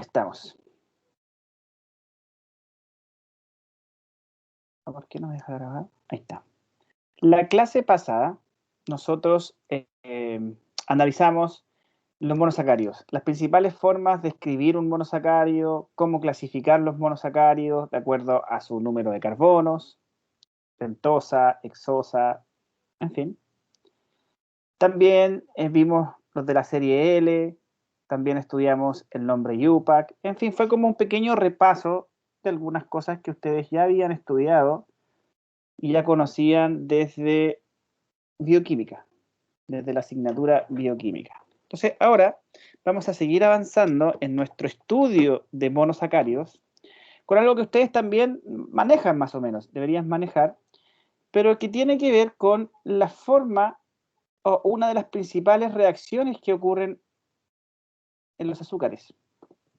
estamos. ¿Por qué no me deja grabar? Ahí está. La clase pasada, nosotros analizamos los monosacáridos, las principales formas de escribir un monosacárido, cómo clasificar los monosacáridos de acuerdo a su número de carbonos, pentosa, hexosa, en fin. También vimos los de la serie L, también estudiamos el nombre UPAC, en fin, fue como un pequeño repaso de algunas cosas que ustedes ya habían estudiado y ya conocían desde bioquímica, desde la asignatura bioquímica. Entonces, ahora vamos a seguir avanzando en nuestro estudio de monosacáridos con algo que ustedes también manejan más o menos, deberían manejar, pero que tiene que ver con la forma o una de las principales reacciones que ocurren en los azúcares.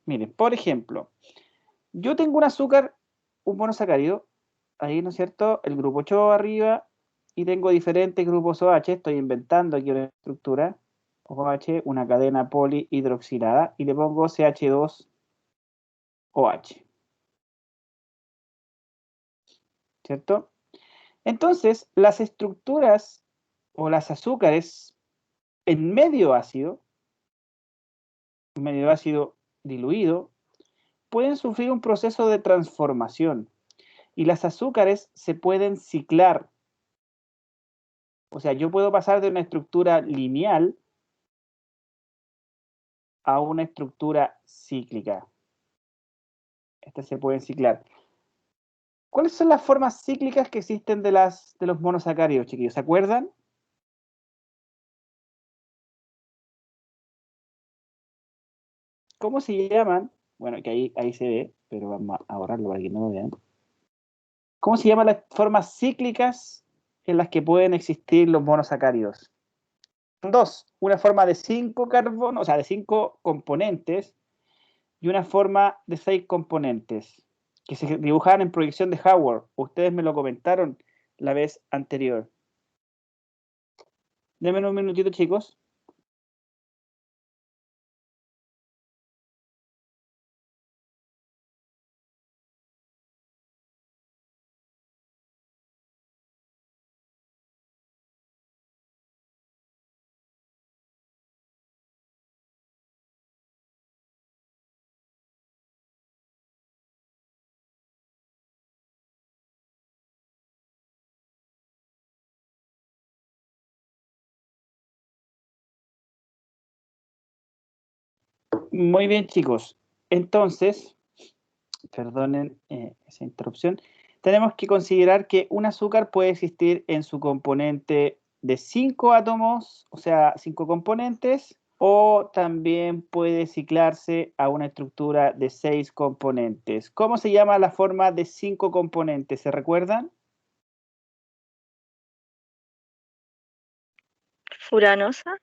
Miren, por ejemplo, yo tengo un azúcar, un monosacárido, ahí, ¿no es cierto?, el grupo 8 arriba, y tengo diferentes grupos OH, estoy inventando aquí una estructura, OH, una cadena polihidroxilada, y le pongo CH2OH, ¿cierto? Entonces, las estructuras o las azúcares en medio ácido diluido, pueden sufrir un proceso de transformación, y las azúcares se pueden ciclar. O sea, yo puedo pasar de una estructura lineal a una estructura cíclica. Estas se pueden ciclar. ¿Cuáles son las formas cíclicas que existen de los monosacáridos, chiquillos? ¿Se acuerdan? ¿Cómo se llaman? Bueno, que ahí se ve, pero vamos a borrarlo para que no lo vean. ¿Cómo se llaman las formas cíclicas en las que pueden existir los monosacáridos? Son dos, una forma de 5 carbonos, o sea, de 5 componentes, y una forma de 6 componentes, que se dibujaban en proyección de Howard. Ustedes me lo comentaron la vez anterior. Denme un minutito, chicos. Muy bien, chicos. Entonces, perdonen esa interrupción. Tenemos que considerar que un azúcar puede existir en su componente de 5 átomos, o sea, 5 componentes, o también puede ciclarse a una estructura de 6 componentes. ¿Cómo se llama la forma de 5 componentes? ¿Se recuerdan? Furanosa.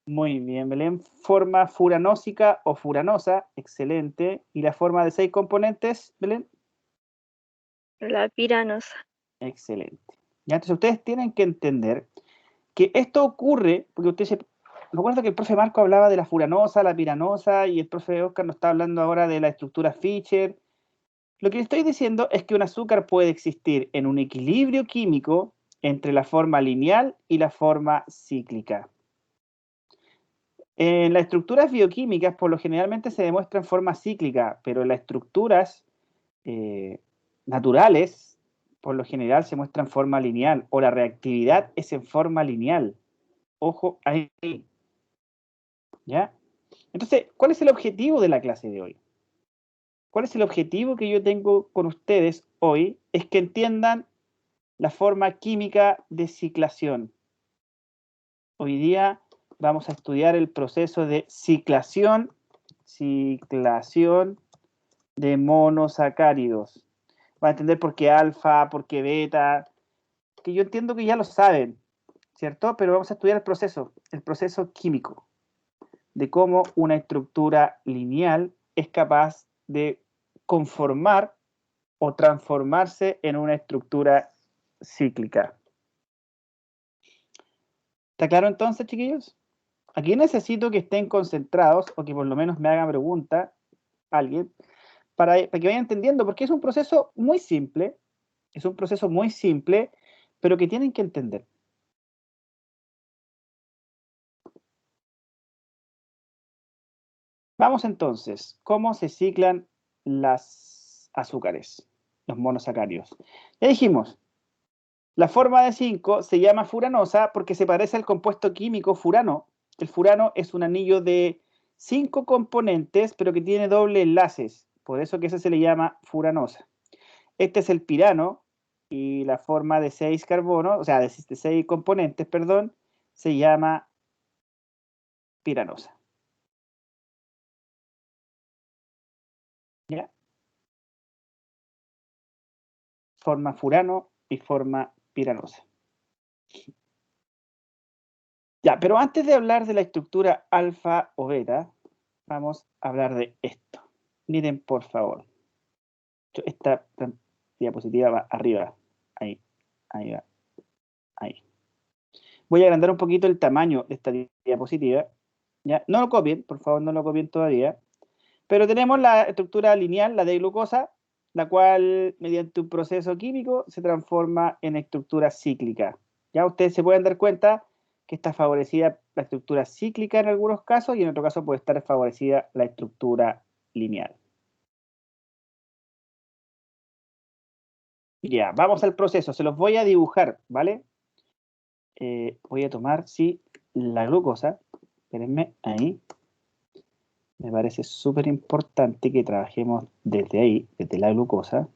Muy bien, Belén. Forma furanósica o furanosa, excelente. ¿Y la forma de 6 componentes, Belén? La piranosa. Excelente. Ya, entonces ustedes tienen que entender que esto ocurre, porque ustedes me acuerdo que el profe Marco hablaba de la furanosa, la piranosa, y el profe Oscar nos está hablando ahora de la estructura Fischer. Lo que estoy diciendo es que un azúcar puede existir en un equilibrio químico entre la forma lineal y la forma cíclica. En las estructuras bioquímicas, por lo generalmente se demuestra en forma cíclica, pero en las estructuras naturales, por lo general se muestra en forma lineal, o la reactividad es en forma lineal. Ojo ahí, ¿ya? Entonces, ¿cuál es el objetivo de la clase de hoy? ¿Cuál es el objetivo que yo tengo con ustedes hoy? Es que entiendan la forma química de ciclación. Hoy día vamos a estudiar el proceso de ciclación de monosacáridos. Van a entender por qué alfa, por qué beta, que yo entiendo que ya lo saben, ¿cierto? Pero vamos a estudiar el proceso químico, de cómo una estructura lineal es capaz de conformar o transformarse en una estructura cíclica. ¿Está claro entonces, chiquillos? Aquí necesito que estén concentrados o que por lo menos me hagan preguntas alguien, para que vayan entendiendo, porque es un proceso muy simple, pero que tienen que entender. Vamos entonces, ¿cómo se ciclan las azúcares, los monosacáridos? Ya dijimos, la forma de 5 se llama furanosa porque se parece al compuesto químico furano. El furano es un anillo de 5 componentes, pero que tiene doble enlaces, por eso que ese se le llama furanosa. Este es el pirano y la forma de 6 carbonos, o sea, de 6 componentes, perdón, se llama piranosa. ¿Ya? Forma furano y forma piranosa. Ya, pero antes de hablar de la estructura alfa o beta, vamos a hablar de esto. Miren, por favor. Esta diapositiva va arriba. Ahí, ahí va. Ahí. Voy a agrandar un poquito el tamaño de esta diapositiva. ¿Ya? No lo copien, por favor, no lo copien todavía. Pero tenemos la estructura lineal, la de glucosa, la cual mediante un proceso químico se transforma en estructura cíclica. Ya ustedes se pueden dar cuenta que está favorecida la estructura cíclica en algunos casos y en otro caso puede estar favorecida la estructura lineal. Ya, vamos al proceso. Se los voy a dibujar, ¿vale? Voy a tomar, sí, la glucosa. Espérenme, ahí. Me parece súper importante que trabajemos desde ahí, desde la glucosa.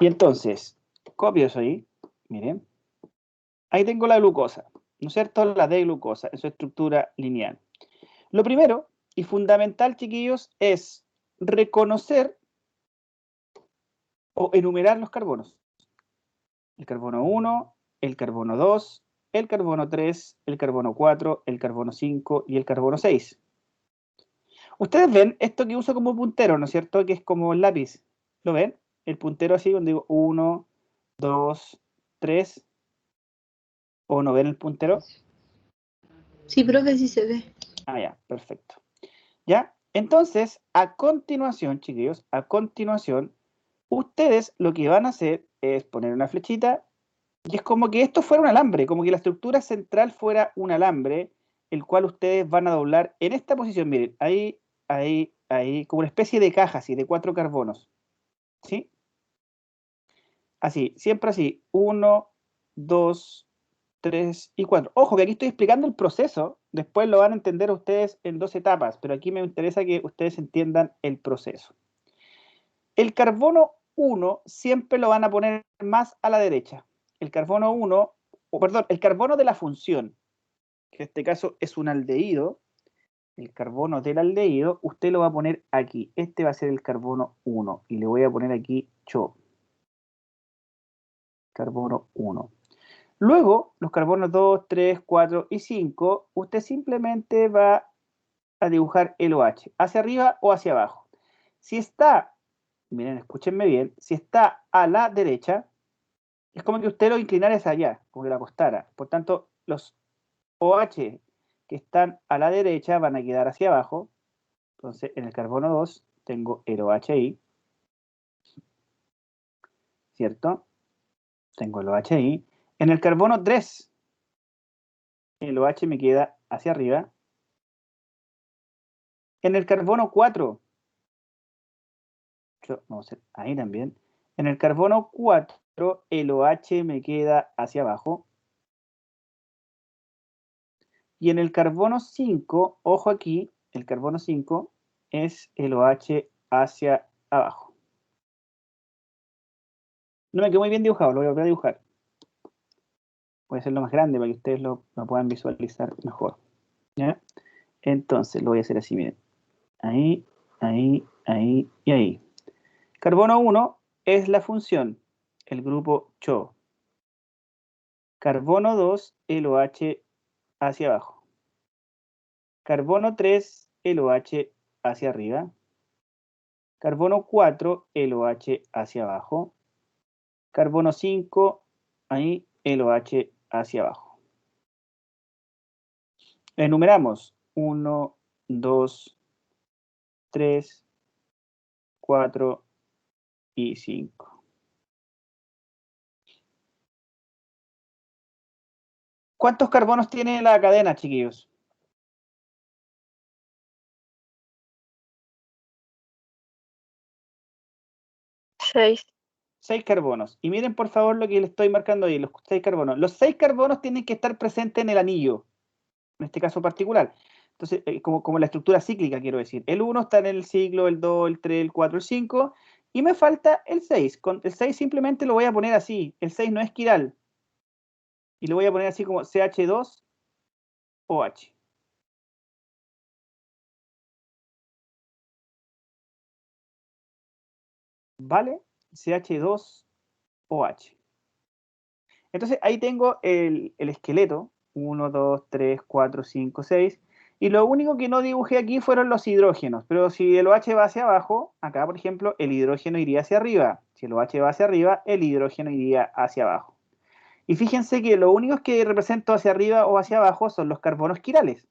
Y entonces, copio eso ahí, miren. Ahí tengo la glucosa, ¿no es cierto? La D-glucosa en su estructura lineal. Lo primero y fundamental, chiquillos, es reconocer o enumerar los carbonos. El carbono 1, el carbono 2, el carbono 3, el carbono 4, el carbono 5 y el carbono 6. Ustedes ven esto que uso como puntero, ¿no es cierto? Que es como el lápiz. ¿Lo ven? El puntero así, donde digo 1, 2, 3. ¿O no ven el puntero? Sí, profe, sí se ve. Ah, ya, perfecto. ¿Ya? Entonces, a continuación, chiquillos, a continuación, ustedes lo que van a hacer es poner una flechita y es como que esto fuera un alambre, como que la estructura central fuera un alambre, el cual ustedes van a doblar en esta posición, miren, ahí, ahí, ahí, como una especie de caja así, de 4 carbonos, ¿sí? Así, siempre así, 1, 2, 3 y 4. Ojo, que aquí estoy explicando el proceso, después lo van a entender ustedes en 2 etapas, pero aquí me interesa que ustedes entiendan el proceso. El carbono 1 siempre lo van a poner más a la derecha. El carbono 1, o perdón, el carbono de la función, que en este caso es un aldehído, el carbono del aldehído, usted lo va a poner aquí. Este va a ser el carbono 1 y le voy a poner aquí CHO. Carbono 1. Luego, los carbonos 2, 3, 4 y 5, usted simplemente va a dibujar el OH, hacia arriba o hacia abajo. Si está, miren, escúchenme bien, si está a la derecha, es como que usted lo inclinara hacia allá, como que lo acostara. Por tanto, los OH que están a la derecha van a quedar hacia abajo. Entonces, en el carbono 2 tengo el OH ahí, ¿cierto? Tengo el OH ahí. En el carbono 3, el OH me queda hacia arriba. En el carbono 4, vamos a hacer ahí también. En el carbono 4, el OH me queda hacia abajo. Y en el carbono 5, ojo aquí, el carbono 5 es el OH hacia abajo. No me quedó muy bien dibujado, lo voy a volver a dibujar. Voy a hacerlo más grande para que ustedes lo puedan visualizar mejor. ¿Ya? Entonces lo voy a hacer así, miren. Ahí, ahí, ahí y ahí. Carbono 1 es la función, el grupo CHO. Carbono 2, el OH hacia abajo. Carbono 3, el OH hacia arriba. Carbono 4, el OH hacia abajo. Carbono 5, ahí el OH hacia abajo. Enumeramos 1, 2, 3, 4 y 5. ¿Cuántos carbonos tiene la cadena, chiquillos? 6. 6 carbonos. Y miren por favor lo que les estoy marcando ahí, los 6 carbonos. Los 6 carbonos tienen que estar presentes en el anillo, en este caso particular. Entonces, como la estructura cíclica, quiero decir. El 1 está en el ciclo, el 2, el 3, el 4, el 5. Y me falta el 6. Con el 6 simplemente lo voy a poner así. El 6 no es quiral. Y lo voy a poner así como CH2OH. ¿Vale? CH2OH. Entonces ahí tengo el esqueleto, 1, 2, 3, 4, 5, 6, y lo único que no dibujé aquí fueron los hidrógenos, pero si el OH va hacia abajo, acá por ejemplo el hidrógeno iría hacia arriba, si el OH va hacia arriba, el hidrógeno iría hacia abajo. Y fíjense que lo único que represento hacia arriba o hacia abajo son los carbonos quirales.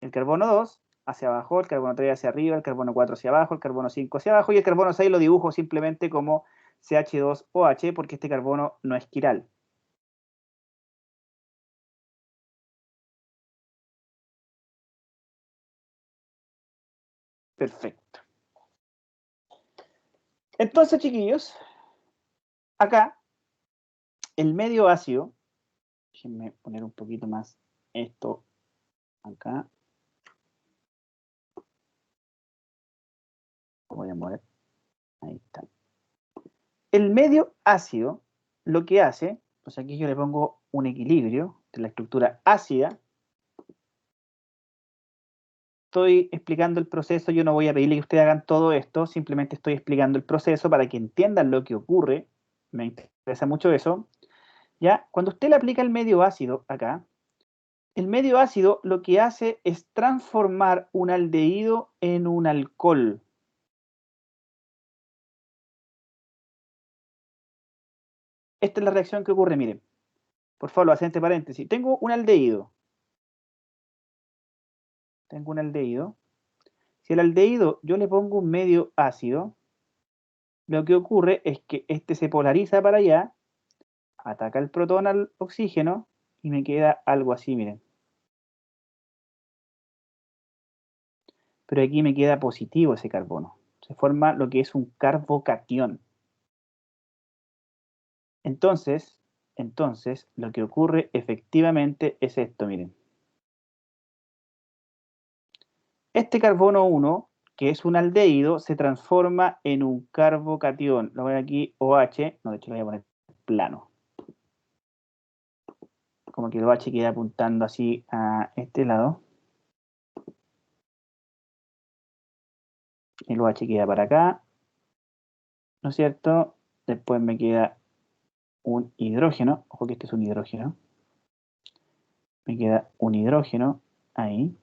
El carbono 2 hacia abajo, el carbono 3 hacia arriba, el carbono 4 hacia abajo, el carbono 5 hacia abajo, y el carbono 6 lo dibujo simplemente como CH2OH porque este carbono no es quiral. Perfecto. Entonces, chiquillos, acá el medio ácido, déjenme poner un poquito más esto acá. Lo voy a mover. Ahí está. El medio ácido lo que hace, pues aquí yo le pongo un equilibrio de la estructura ácida. Estoy explicando el proceso, yo no voy a pedirle que ustedes hagan todo esto, simplemente estoy explicando el proceso para que entiendan lo que ocurre. Me interesa mucho eso. ¿Ya? Cuando usted le aplica el medio ácido acá, el medio ácido lo que hace es transformar un aldehído en un alcohol. Esta es la reacción que ocurre, miren. Por favor, lo hacen entre paréntesis. Tengo un aldehído. Si al aldehído yo le pongo un medio ácido, lo que ocurre es que este se polariza para allá, ataca el protón al oxígeno y me queda algo así, miren. Pero aquí me queda positivo ese carbono. Se forma lo que es un carbocatión. Entonces, lo que ocurre efectivamente es esto, miren. Este carbono 1, que es un aldehído, se transforma en un carbocatión. Lo voy aquí, OH, no, de hecho lo voy a poner plano. Como que el OH queda apuntando así a este lado. El OH queda para acá, ¿no es cierto? Después me queda un hidrógeno. Ojo que este es un hidrógeno. Me queda un hidrógeno ahí.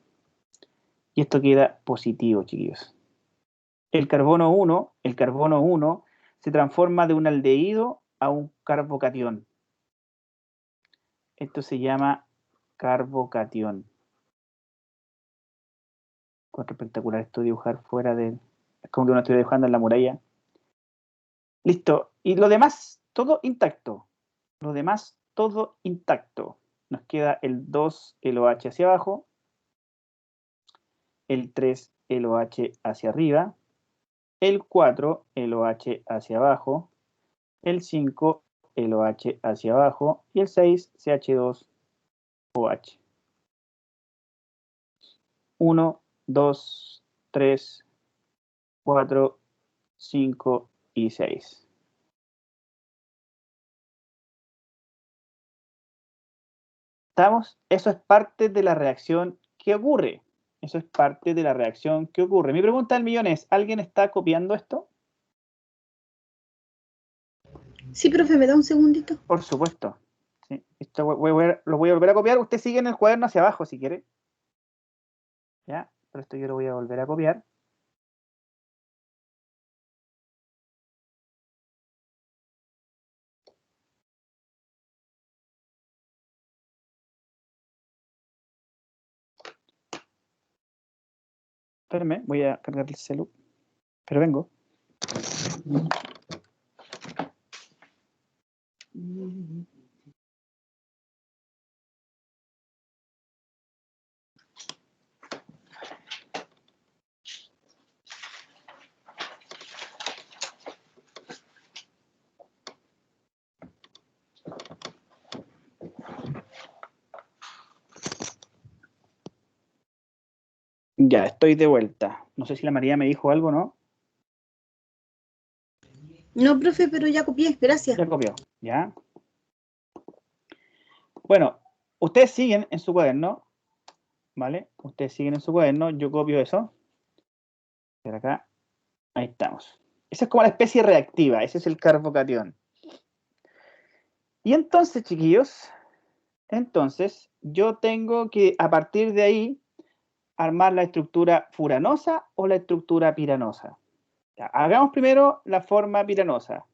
Y esto queda positivo, chiquillos. El carbono 1 se transforma de un aldehído a un carbocatión. Esto se llama carbocatión. Encuentro espectacular esto dibujar fuera del... Es como que uno estuviera dibujando en la muralla. Listo. Y lo demás, todo intacto. Lo demás, todo intacto. Nos queda el 2, el OH hacia abajo. El 3, el OH hacia arriba. El 4, el OH hacia abajo. El 5, el OH hacia abajo. Y el 6, CH2OH. 1, 2, 3, 4, 5 y 6. ¿Estamos? Eso es parte de la reacción que ocurre. Eso es parte de la reacción que ocurre. Mi pregunta del millón es, ¿alguien está copiando esto? Sí, profe, ¿me da un segundito? Por supuesto. Sí. Esto lo voy a volver a copiar. Usted sigue en el cuaderno hacia abajo si quiere. ¿Ya? Pero esto yo lo voy a volver a copiar. Espérenme, voy a cargar el celu. Pero vengo. Ya, estoy de vuelta. No sé si la María me dijo algo, ¿no? No, profe, pero ya copié, gracias. Ya copió, ¿ya? Bueno, ustedes siguen en su cuaderno, ¿vale? Ustedes siguen en su cuaderno, yo copio eso. Por acá, ahí estamos. Esa es como la especie reactiva, ese es el carbocatión. Y entonces, chiquillos, entonces yo tengo que, a partir de ahí, armar la estructura furanosa o la estructura piranosa. Ya, hagamos primero la forma piranosa.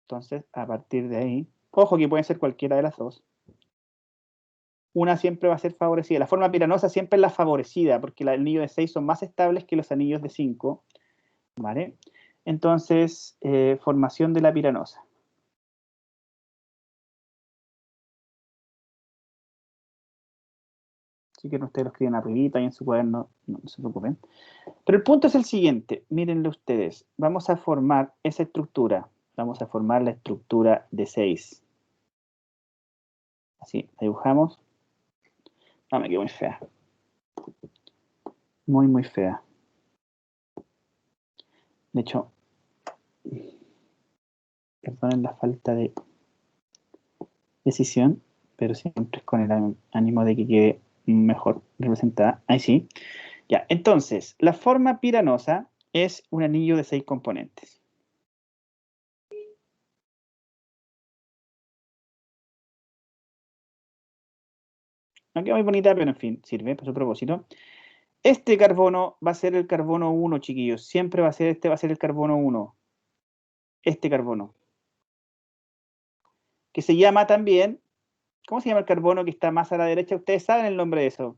Entonces, a partir de ahí, ojo que pueden ser cualquiera de las dos. Una siempre va a ser favorecida. La forma piranosa siempre es la favorecida, porque el anillo de 6 son más estables que los anillos de 5. ¿Vale? Entonces, formación de la piranosa. Así que ustedes lo escriben arribita y en su cuaderno, no se preocupen. Pero el punto es el siguiente, mírenlo ustedes. Vamos a formar esa estructura. Vamos a formar la estructura de 6. Así, la dibujamos. No, me quedó muy fea. Muy, muy fea. De hecho, perdonen la falta de decisión, pero siempre es con el ánimo de que quede mejor representada. Ahí sí. Ya, entonces, la forma piranosa es un anillo de 6 componentes. No queda muy bonita, pero en fin, sirve para su propósito. Este carbono va a ser el carbono 1, chiquillos. Siempre va a ser va a ser el carbono 1. Este carbono. Que se llama también, ¿cómo se llama el carbono que está más a la derecha? Ustedes saben el nombre de eso.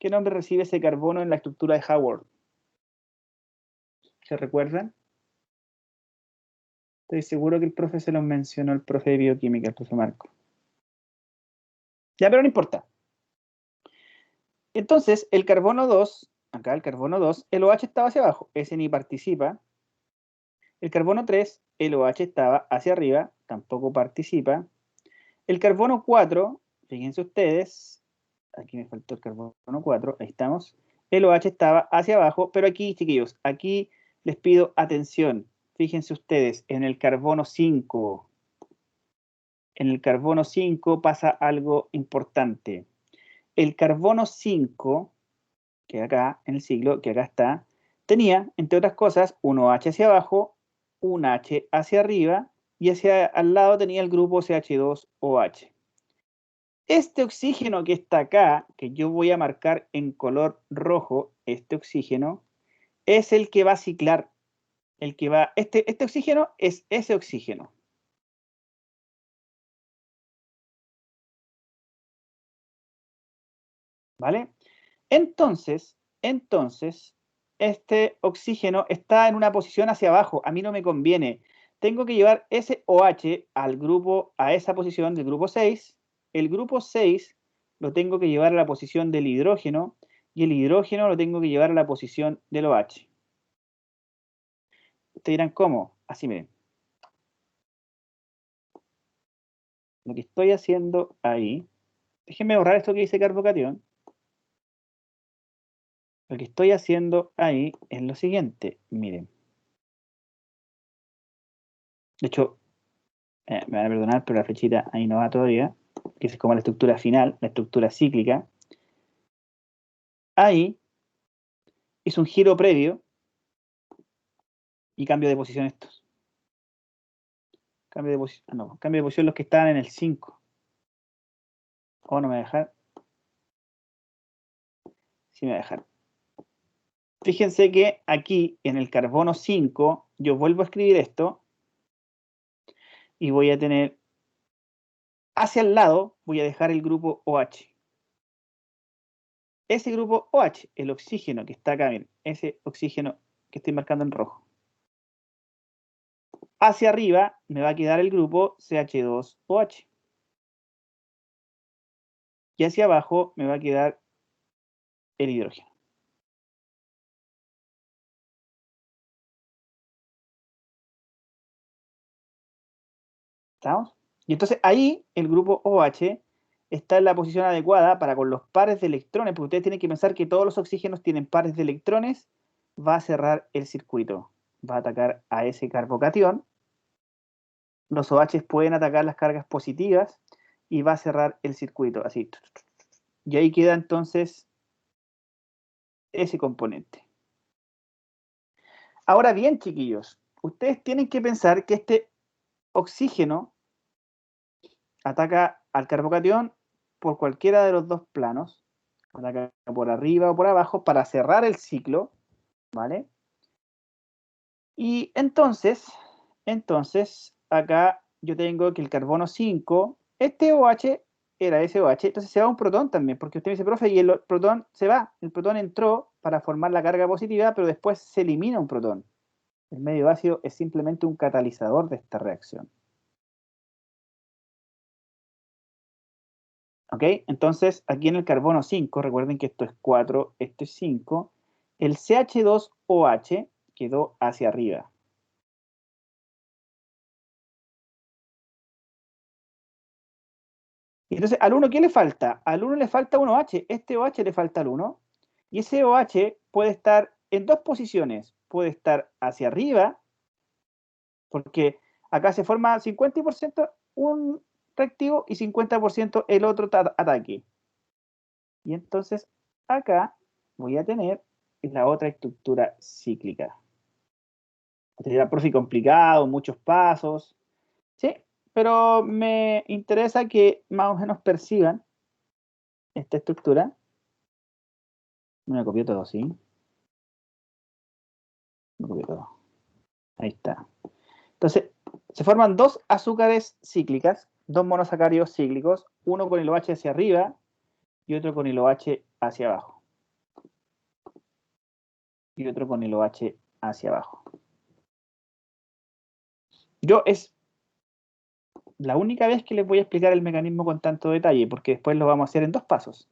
¿Qué nombre recibe ese carbono en la estructura de Howard? ¿Se recuerdan? Estoy seguro que el profe se los mencionó, el profe de bioquímica, el profe Marco. Ya, pero no importa. Entonces, el carbono 2, acá el carbono 2, el OH estaba hacia abajo, ese ni participa. El carbono 3, el OH estaba hacia arriba, tampoco participa. El carbono 4, fíjense ustedes, aquí me faltó el carbono 4, ahí estamos. El OH estaba hacia abajo, pero aquí, chiquillos, aquí les pido atención. Fíjense ustedes, en el carbono 5. En el carbono 5 pasa algo importante. El carbono 5, que acá, en el siglo, que acá está, tenía, entre otras cosas, un OH hacia abajo, un H hacia arriba, y hacia al lado tenía el grupo CH2OH. Este oxígeno que está acá, que yo voy a marcar en color rojo, este oxígeno, es el que va a ciclar, el que va, este oxígeno es ese oxígeno. ¿Vale? Entonces, este oxígeno está en una posición hacia abajo. A mí no me conviene. Tengo que llevar ese OH al grupo, a esa posición del grupo 6. El grupo 6 lo tengo que llevar a la posición del hidrógeno y el hidrógeno lo tengo que llevar a la posición del OH. Ustedes dirán, ¿cómo? Así miren. Lo que estoy haciendo ahí, déjenme borrar esto que dice carbocatión. Lo que estoy haciendo ahí es lo siguiente, miren. De hecho, me van a perdonar, pero la flechita ahí no va todavía, que es como la estructura final, la estructura cíclica. Ahí hice un giro previo y cambio de posición estos. Cambio de posición, no, cambio de posición los que estaban en el 5. ¿O no me va a dejar? Sí me va a dejar. Fíjense que aquí en el carbono 5, yo vuelvo a escribir esto, y voy a tener hacia el lado, voy a dejar el grupo OH. Ese grupo OH, el oxígeno que está acá, miren, ese oxígeno que estoy marcando en rojo. Hacia arriba me va a quedar el grupo CH2OH. Y hacia abajo me va a quedar el hidrógeno. ¿Estamos? Y entonces ahí el grupo OH está en la posición adecuada para con los pares de electrones, porque ustedes tienen que pensar que todos los oxígenos tienen pares de electrones, va a cerrar el circuito, va a atacar a ese carbocatión. Los OH pueden atacar las cargas positivas y va a cerrar el circuito, así. Y ahí queda entonces ese componente. Ahora bien, chiquillos, ustedes tienen que pensar que este oxígeno ataca al carbocatión por cualquiera de los dos planos, ataca por arriba o por abajo para cerrar el ciclo, ¿vale? Y entonces acá yo tengo que el carbono 5, este OH era ese OH, entonces se va un protón también, porque usted me dice, profe, y el protón se va, el protón entró para formar la carga positiva, pero después se elimina un protón. El medio ácido es simplemente un catalizador de esta reacción. ¿Ok? Entonces, aquí en el carbono 5, recuerden que esto es 4, esto es 5, el CH2OH quedó hacia arriba. Y entonces, al 1, ¿qué le falta? Al 1 le falta un OH, este OH le falta al 1, y ese OH puede estar en dos posiciones. Puede estar hacia arriba, porque acá se forma 50% un reactivo y 50% el otro ataque. Y entonces acá voy a tener la otra estructura cíclica. Sería profe complicado, muchos pasos, sí, pero me interesa que más o menos perciban esta estructura. Me copió todo, ¿sí? Me copió todo. Ahí está. Entonces, se forman dos azúcares cíclicas, dos monosacáridos cíclicos, uno con el OH hacia arriba y otro con el OH hacia abajo. Y otro con el OH hacia abajo. Yo es la única vez que les voy a explicar el mecanismo con tanto detalle, porque después lo vamos a hacer en dos pasos.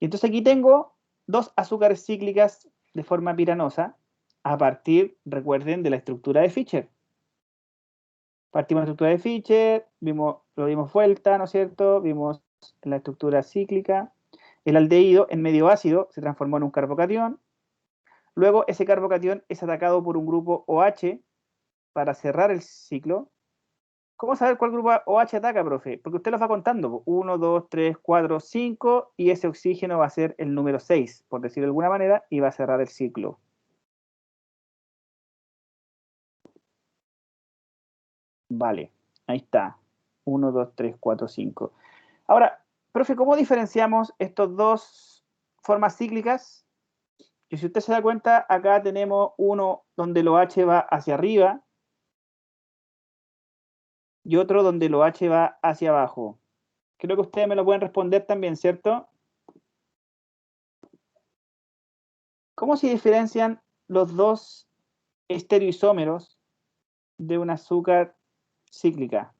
Y entonces aquí tengo dos azúcares cíclicas de forma piranosa a partir, recuerden, de la estructura de Fischer. Partimos de la estructura de Fischer, lo dimos vuelta, ¿no es cierto? Vimos la estructura cíclica. El aldehído, en medio ácido, se transformó en un carbocatión. Luego ese carbocatión es atacado por un grupo OH para cerrar el ciclo. ¿Cómo saber cuál grupo OH ataca, profe? Porque usted los va contando. 1, 2, 3, 4, 5 y ese oxígeno va a ser el número 6, por decirlo de alguna manera, y va a cerrar el ciclo. Vale, ahí está. 1, 2, 3, 4, 5. Ahora, profe, ¿cómo diferenciamos estos dos formas cíclicas? Que si usted se da cuenta, acá tenemos uno donde el OH va hacia arriba y otro donde el OH va hacia abajo. Creo que ustedes me lo pueden responder también, ¿cierto? ¿Cómo se diferencian los dos estereoisómeros de un azúcar cíclica?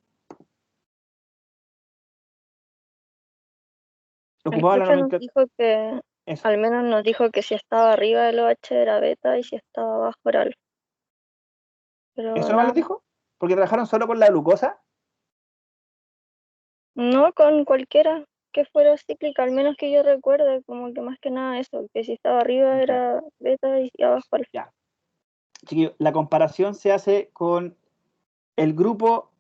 El Ocupaba la profe nos nomenclatura. dijo que, Eso. al menos nos dijo que si estaba arriba del OH era beta y si estaba abajo era alfa. Pero ¿Eso no me lo nada, dijo? ¿Porque trabajaron solo con la glucosa? no con cualquiera que fuera cíclica, al menos que yo recuerde, como que más que nada eso, que si estaba arriba Ya, era beta y si abajo alfa. ya. Chiquillo, la comparación se hace con el grupo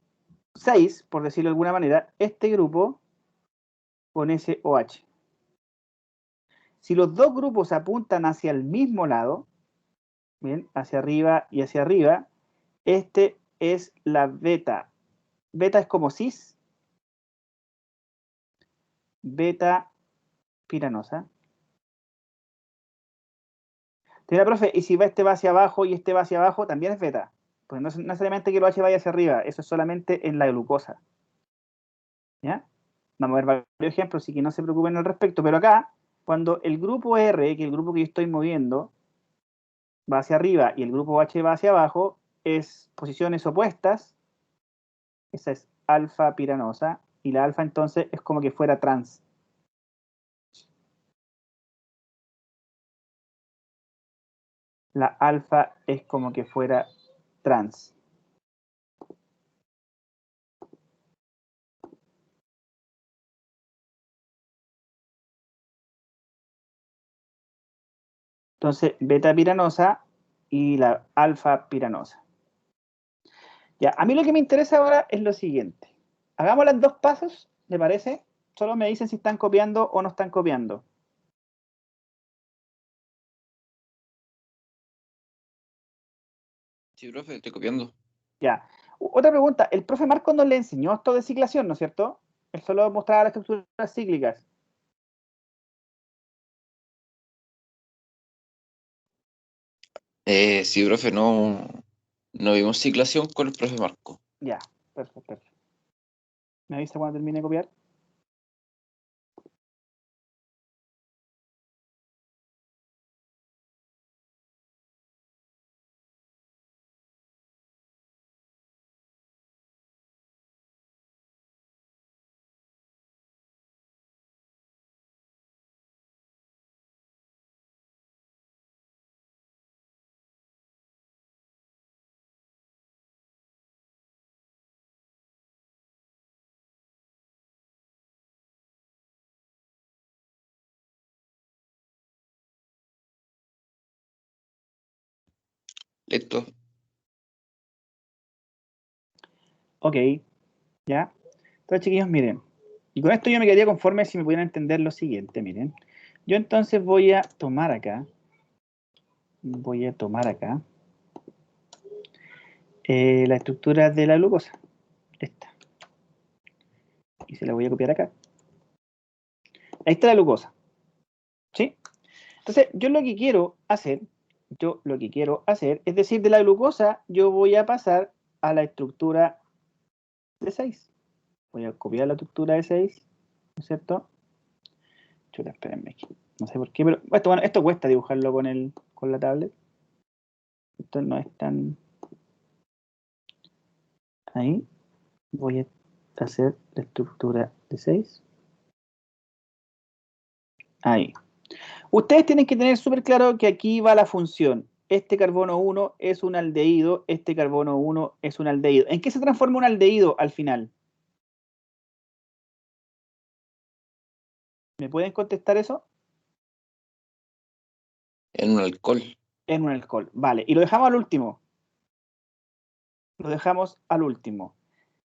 6, por decirlo de alguna manera, este grupo con ese OH. Si los dos grupos apuntan hacia el mismo lado, bien, hacia arriba y hacia arriba, este es la beta. Beta es como cis, beta piranosa. Te dirá, profe, y si este va hacia abajo y este va hacia abajo, también es beta. Pues no es necesariamente que el OH vaya hacia arriba, eso es solamente en la glucosa. ¿Ya? Vamos a ver varios ejemplos, así que no se preocupen al respecto. Pero acá, cuando el grupo R, que es el grupo que yo estoy moviendo, va hacia arriba y el grupo OH va hacia abajo, es posiciones opuestas. Esa es alfa piranosa. Y la alfa entonces es como que fuera trans. La alfa es como que fuera trans. Entonces, beta piranosa y la alfa piranosa. Ya, a mí lo que me interesa ahora es lo siguiente. Hagamos los dos pasos, ¿le parece? Solo me dicen si están copiando o no están copiando. Sí, profe, estoy copiando. Ya. Otra pregunta. El profe Marco nos le enseñó esto de ciclación, ¿no es cierto? Él solo mostraba las estructuras cíclicas. Sí, profe, no vimos ciclación con el profe Marco. Ya, perfecto. ¿Me avisa cuando termine de copiar? Listo. Ok, ya. Entonces, chiquillos, miren. Y con esto yo me quedaría conforme si me pudieran entender lo siguiente, miren. Yo entonces voy a tomar acá. La estructura de la glucosa. Esta. Y se la voy a copiar acá. Ahí está la glucosa. ¿Sí? Entonces, yo lo que quiero hacer es decir, de la glucosa, yo voy a pasar a la estructura de 6. Voy a copiar la estructura de 6, ¿no es cierto? Chuta, espérenme aquí. No sé por qué, pero esto cuesta dibujarlo con la tablet. Esto no es tan... Ahí voy a hacer la estructura de 6. Ahí. Ustedes tienen que tener súper claro que aquí va la función. Este carbono 1 es un aldehído, este carbono 1 es un aldehído. ¿En qué se transforma un aldehído al final? ¿Me pueden contestar eso? En un alcohol. En un alcohol. Vale, y lo dejamos al último. Lo dejamos al último.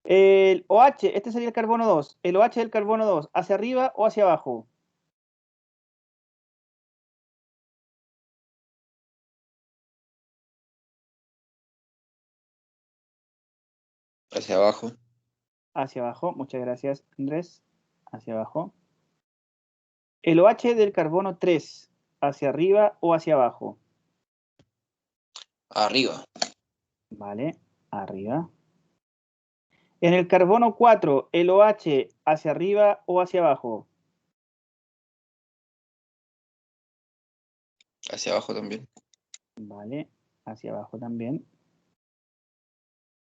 El OH, este sería el carbono 2. El OH del carbono 2, ¿hacia arriba o hacia abajo? Hacia abajo. Hacia abajo, muchas gracias, Andrés. Hacia abajo. El OH del carbono 3, ¿hacia arriba o hacia abajo? Arriba. Vale, arriba. En el carbono 4, ¿el OH hacia arriba o hacia abajo? Hacia abajo también. Vale, hacia abajo también.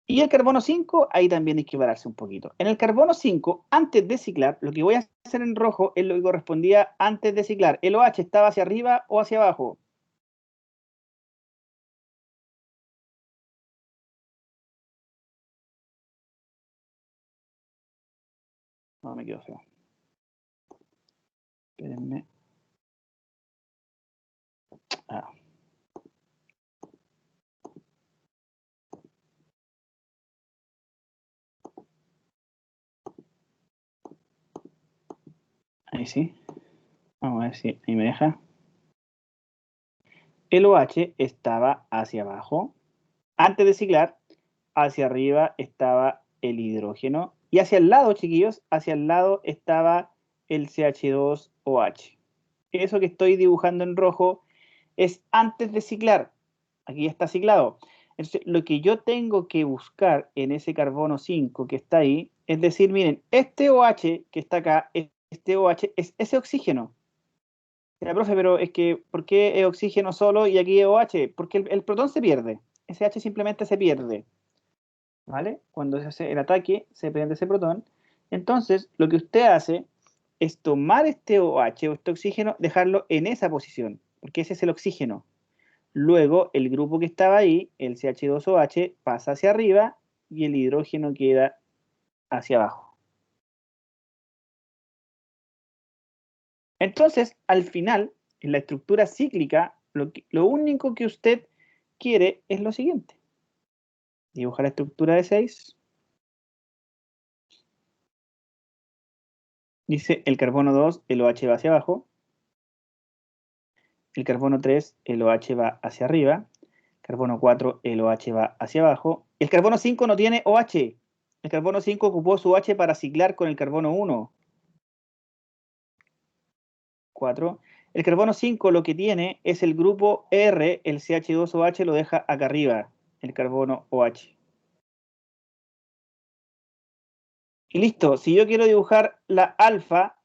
Y el carbono 5, ahí también hay que pararse un poquito. En el carbono 5, antes de ciclar, lo que voy a hacer en rojo es lo que correspondía antes de ciclar. ¿El OH estaba hacia arriba o hacia abajo? No, me quedo feo. Espérenme. Ah. Ahí sí. Vamos a ver si ahí me deja. El OH estaba hacia abajo. Antes de ciclar, hacia arriba estaba el hidrógeno. Y hacia el lado, chiquillos, hacia el lado estaba el CH2OH. Eso que estoy dibujando en rojo es antes de ciclar. Aquí ya está ciclado. Entonces, lo que yo tengo que buscar en ese carbono 5 que está ahí, es decir, miren, este OH que está acá, este OH es ese oxígeno. Mira, profe, pero es que, ¿por qué es oxígeno solo y aquí es OH? Porque el protón se pierde. Ese H simplemente se pierde. ¿Vale? Cuando se hace el ataque, se pierde ese protón. Entonces, lo que usted hace es tomar este OH o este oxígeno, dejarlo en esa posición, porque ese es el oxígeno. Luego, el grupo que estaba ahí, el CH2OH, pasa hacia arriba y el hidrógeno queda hacia abajo. Entonces, al final, en la estructura cíclica, lo único que usted quiere es lo siguiente. Dibuja la estructura de 6. Dice el carbono 2, el OH va hacia abajo. El carbono 3, el OH va hacia arriba. Carbono 4, el OH va hacia abajo. El carbono 5 no tiene OH. El carbono 5 ocupó su OH para ciclar con el carbono 1. 4. El carbono 5 lo que tiene es el grupo R, el CH2OH lo deja acá arriba, el carbono OH. Y listo, si yo quiero dibujar la alfa,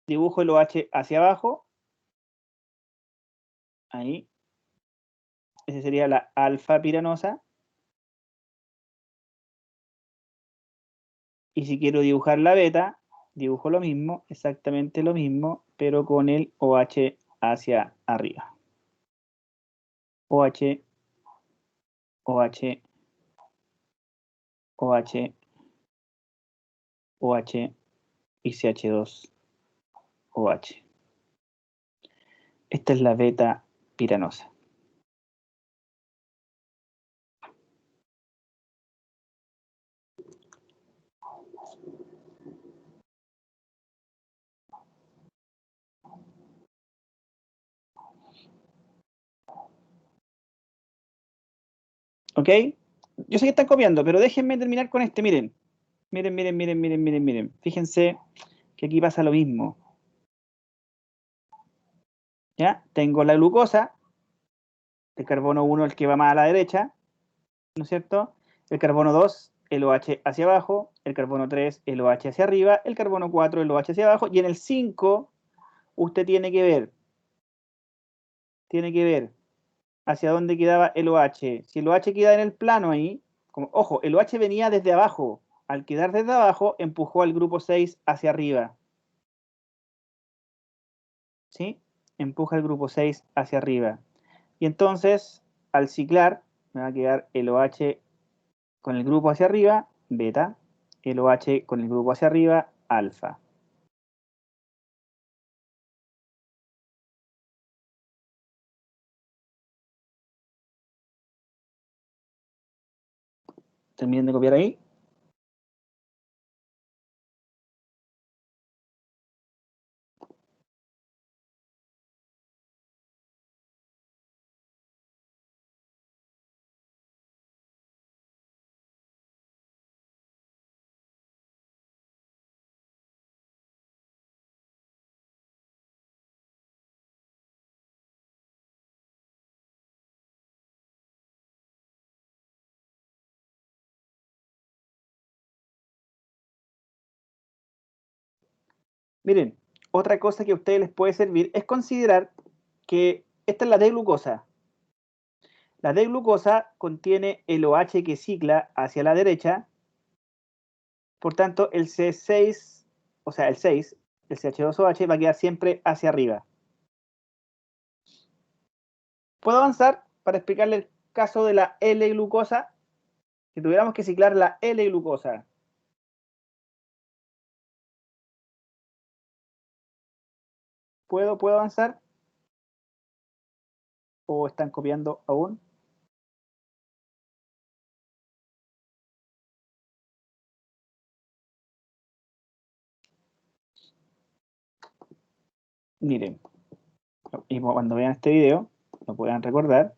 dibujo el OH hacia abajo. Ahí. Esa sería la alfa piranosa. Y si quiero dibujar la beta, dibujo lo mismo, exactamente lo mismo, pero con el OH hacia arriba. OH, OH, OH, OH y CH2OH. Esta es la beta piranosa. ¿Ok? Yo sé que están copiando, pero déjenme terminar con este. Miren. Miren. Fíjense que aquí pasa lo mismo. ¿Ya? Tengo la glucosa. El carbono 1 el que va más a la derecha. ¿No es cierto? El carbono 2, el OH hacia abajo. El carbono 3, el OH hacia arriba. El carbono 4, el OH hacia abajo. Y en el 5, usted tiene que ver hacia dónde quedaba el OH. Si el OH queda en el plano ahí, ojo, el OH venía desde abajo. Al quedar desde abajo, empujó al grupo 6 hacia arriba. ¿Sí? Empuja el grupo 6 hacia arriba. Y entonces, al ciclar, me va a quedar el OH con el grupo hacia arriba, beta, el OH con el grupo hacia arriba, alfa. Terminen de copiar ahí. Miren, otra cosa que a ustedes les puede servir es considerar que esta es la D-glucosa. La D-glucosa contiene el OH que cicla hacia la derecha. Por tanto, el C6, o sea, el 6, el CH2OH va a quedar siempre hacia arriba. ¿Puedo avanzar para explicarle el caso de la L-glucosa? Si tuviéramos que ciclar la L-glucosa. ¿Puedo avanzar? ¿O están copiando aún? Miren, y cuando vean este video, lo puedan recordar.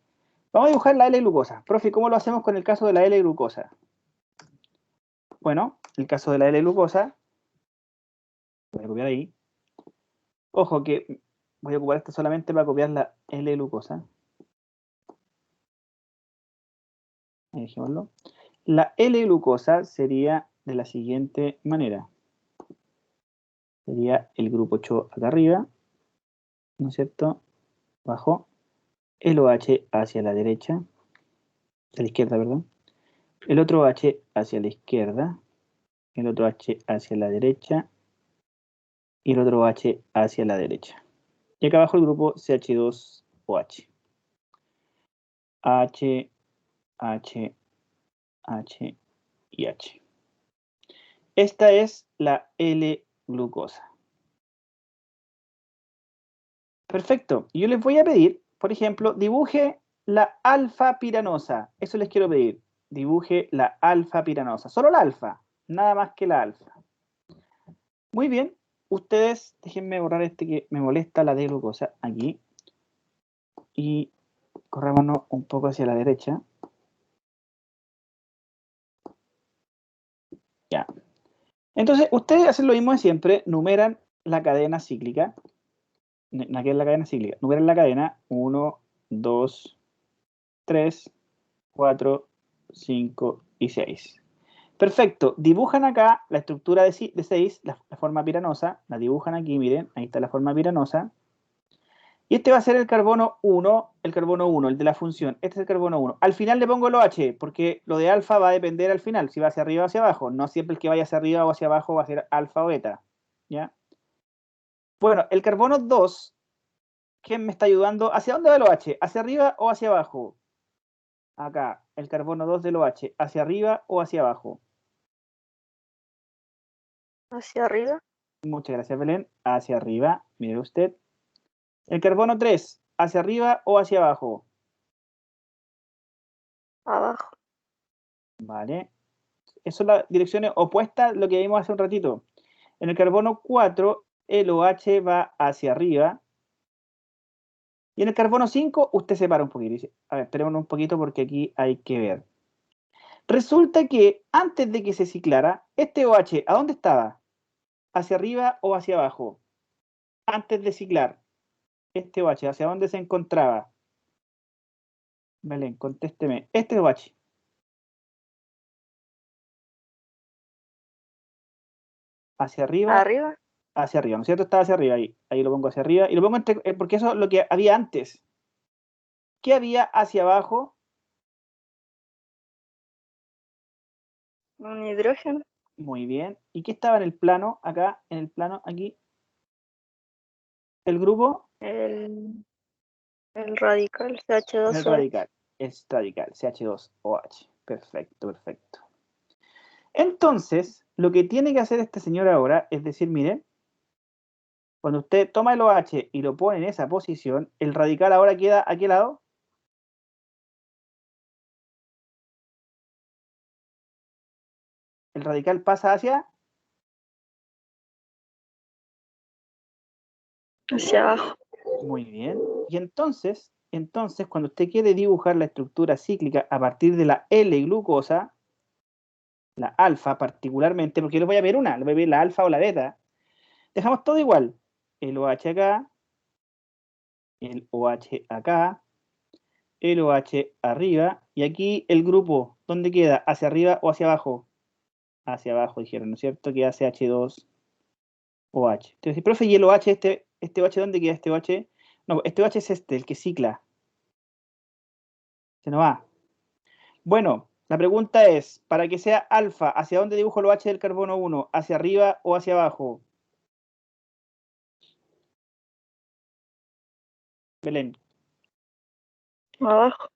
Vamos a dibujar la L-glucosa. Profe, ¿cómo lo hacemos con el caso de la L-glucosa? Bueno, el caso de la L-glucosa, voy a copiar ahí. Ojo que voy a ocupar esta solamente para copiar la L-glucosa. Ahí dejémoslo. La L-glucosa sería de la siguiente manera. Sería el grupo 8 acá arriba, ¿no es cierto? Abajo. El OH hacia la derecha, hacia la izquierda, perdón. El otro OH hacia la izquierda. El otro H hacia la derecha. Y el otro OH hacia la derecha. Y acá abajo el grupo CH2OH. H, H, H y H. Esta es la L-glucosa. Perfecto. Yo les voy a pedir, por ejemplo, dibuje la alfa-piranosa. Eso les quiero pedir. Dibuje la alfa-piranosa. Solo la alfa. Nada más que la alfa. Muy bien. Ustedes, déjenme borrar este que me molesta, la D-glucosa, aquí. Y corrámonos un poco hacia la derecha. Ya. Entonces, ustedes hacen lo mismo de siempre. Numeran la cadena cíclica. ¿Qué es la cadena cíclica? Numeran la cadena 1, 2, 3, 4, 5 y 6. Perfecto. Dibujan acá la estructura de 6, la forma piranosa. La dibujan aquí, miren. Ahí está la forma piranosa. Y este va a ser el carbono 1, el de la función. Este es el carbono 1. Al final le pongo el OH, porque lo de alfa va a depender al final, si va hacia arriba o hacia abajo. No siempre el que vaya hacia arriba o hacia abajo va a ser alfa o beta. ¿Ya? Bueno, el carbono 2, ¿quién me está ayudando? ¿Hacia dónde va el OH? ¿Hacia arriba o hacia abajo? Acá, el carbono 2 del OH. ¿Hacia arriba o hacia abajo? Hacia arriba. Muchas gracias, Belén. Hacia arriba, mire usted. El carbono 3, ¿hacia arriba o hacia abajo? Abajo. Vale. Eso son las direcciones opuestas a lo que vimos hace un ratito. En el carbono 4, el OH va hacia arriba. Y en el carbono 5, usted separa un poquito. Dice, a ver, esperemos un poquito porque aquí hay que ver. Resulta que antes de que se ciclara, este OH, ¿a dónde estaba? ¿Hacia arriba o hacia abajo? Antes de ciclar, este OH, ¿hacia dónde se encontraba? Belén, contésteme. Este OH. ¿Hacia arriba? Arriba. Hacia arriba, ¿no es cierto? Estaba hacia arriba ahí. Ahí lo pongo hacia arriba. Y lo pongo porque eso es lo que había antes. ¿Qué había hacia abajo? Un hidrógeno. Muy bien. ¿Y qué estaba en el plano? Acá, en el plano, aquí. El grupo, El radical el CH2OH. radical. Es radical, CH2OH. Perfecto, perfecto. Entonces, lo que tiene que hacer este señor ahora es decir, miren, cuando usted toma el OH y lo pone en esa posición, el radical ahora queda ¿a qué lado? El radical pasa hacia Abajo. muy bien. Y entonces, cuando usted quiere dibujar la estructura cíclica a partir de la L-glucosa, la alfa particularmente, porque yo les voy a ver una, les voy a ver la alfa o la beta, dejamos todo igual. El OH acá, el OH acá, el OH arriba, y aquí el grupo, ¿dónde queda? ¿Hacia arriba o hacia abajo? Hacia abajo, dijeron, ¿no es cierto? Queda CH2OH. Entonces, profe, ¿y el OH, este OH, dónde queda este OH? No, este OH es este, el que cicla. Se nos va. Bueno, la pregunta es, para que sea alfa, ¿hacia dónde dibujo el OH del carbono 1? ¿Hacia arriba o hacia abajo? Belén. Abajo.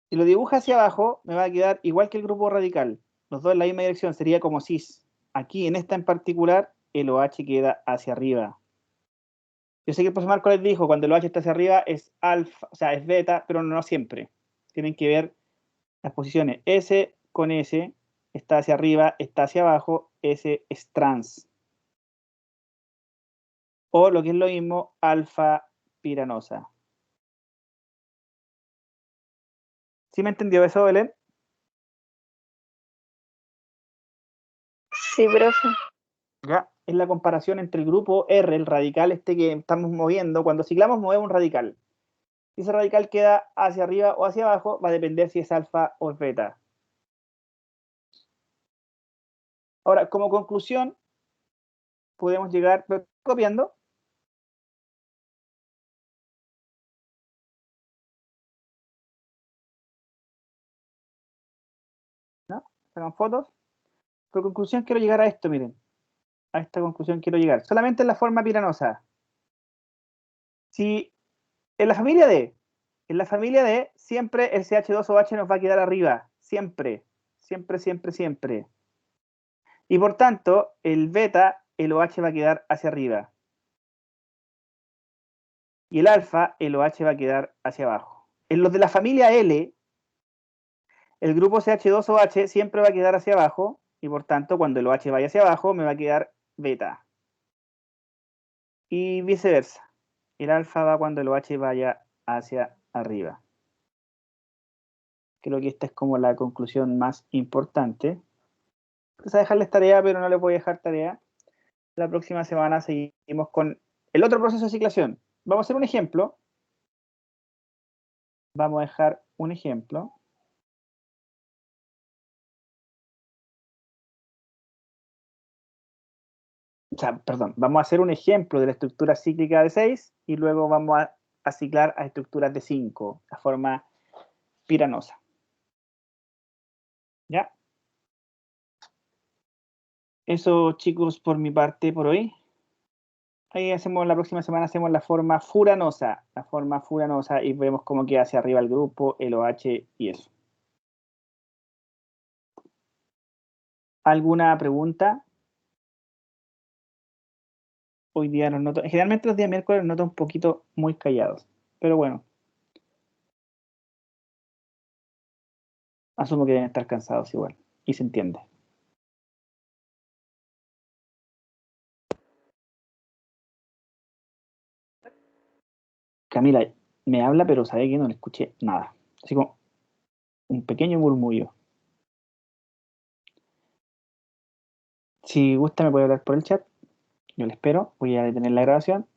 Si lo dibuja hacia abajo, me va a quedar igual que el grupo radical. Los dos en la misma dirección, sería como cis. Aquí, en esta en particular, el OH queda hacia arriba. Yo sé que el profesor Marco les dijo, cuando el OH está hacia arriba es alfa, o sea, es beta, pero no siempre. Tienen que ver las posiciones. S con S está hacia arriba, está hacia abajo, S es trans. O lo que es lo mismo, alfa piranosa. ¿Sí me entendió eso, Belén? Sí, profe. Ya, es la comparación entre el grupo R, el radical este que estamos moviendo. Cuando ciclamos movemos un radical. Si ese radical queda hacia arriba o hacia abajo, va a depender si es alfa o es beta. Ahora, como conclusión, podemos llegar, ¿lo estoy copiando? ¿No? Sacan fotos. Por conclusión quiero llegar a esto, miren. A esta conclusión quiero llegar. Solamente en la forma piranosa. Si en la familia D, siempre el CH2OH nos va a quedar arriba. Siempre. Siempre, siempre, siempre. Y por tanto, el beta, el OH va a quedar hacia arriba. Y el alfa, el OH va a quedar hacia abajo. En los de la familia L, el grupo CH2OH siempre va a quedar hacia abajo. Y por tanto, cuando el OH vaya hacia abajo, me va a quedar beta. Y viceversa. El alfa va cuando el OH vaya hacia arriba. Creo que esta es como la conclusión más importante. Vamos a dejarles tarea, pero no les voy a dejar tarea. La próxima semana seguimos con el otro proceso de ciclación. Vamos a hacer un ejemplo. Vamos a dejar un ejemplo. O sea, perdón, vamos a hacer un ejemplo de la estructura cíclica de 6 y luego vamos a ciclar a estructuras de 5, la forma piranosa. ¿Ya? Eso, chicos, por mi parte por hoy. Ahí hacemos, la próxima semana hacemos la forma furanosa y vemos cómo queda hacia arriba el grupo, el OH y eso. ¿Alguna pregunta? Hoy día nos noto, generalmente los días miércoles nos noto un poquito muy callados, pero bueno. Asumo que deben estar cansados igual, y se entiende. Camila me habla, pero sabe que no le escuché nada. Así como un pequeño murmullo. Si gusta me puede hablar por el chat. Yo le espero. Voy a detener la grabación.